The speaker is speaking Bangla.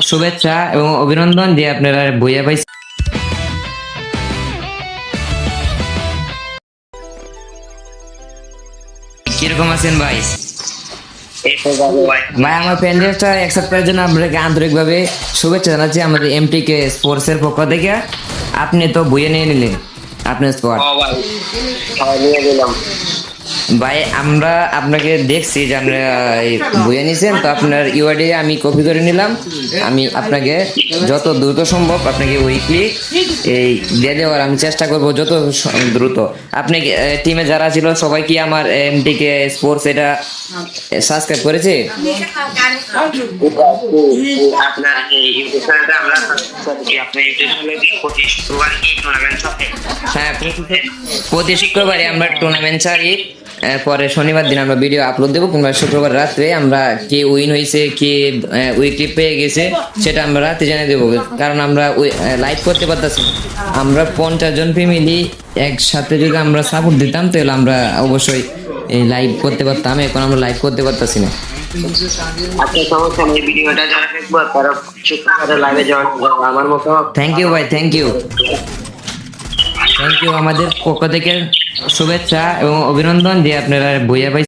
শুভেচ্ছা এবং অভিনন্দন যে আপনারা বইয়া পাইছেন। কিরকম আছেন ভাই? ভাই আমার প্যান্ডেলটা অ্যাকসেপ্ট করার জন্য আপনাকে আন্তরিকভাবে শুভেচ্ছা জানাচ্ছি আমাদের এমটিকে স্পোর্টসের পক্ষ থেকে। আপনি তো বইয়ে নিয়ে নিলেন আপনার স্কোয়াড। ভাই আমরা আপনাকে দেখছি যে আমরা বইয়ে নিয়েছেন, তো আপনার ইউআইডি আমি কপি করে নিলাম। আমি আপনাকে যত দ্রুত সম্ভব আপনাকে উইকলি এই দিয়ে দেওয়ার আমি চেষ্টা করব যত দ্রুত। আপনি টিমে যারা ছিল সবাই কি আমার এমটিকে স্পোর্টস এটা সাবস্ক্রাইব করেছে? হ্যাঁ, প্রতি শুক্রবারে আমরা টুর্নামেন্ট ছাড়ি। পরে শনিবার দিন আমরা ভিডিও আপলোড দেবো, কিংবা শুক্রবার রাত্রে আমরা কে উইন হয়েছে কে উইকলি পেয়ে গেছে সেটা আমরা রাতে জানিয়ে দেবো। কারণ আমরা লাইভ করতে পারতেছি না। আমরা 50 জন ফ্যামিলি একসাথে যদি আমরা সাপোর্ট দিতাম তাহলে আমরা অবশ্যই এই লাইভ করতে পারতাম। এখন আমরা লাইভ করতে পারতেছি না। থ্যাংক ইউ ভাই, থ্যাংক ইউ। আমাদের পক্ষ থেকে শুভেচ্ছা এবং অভিনন্দন যে আপনারা বইয়া পাইছেন।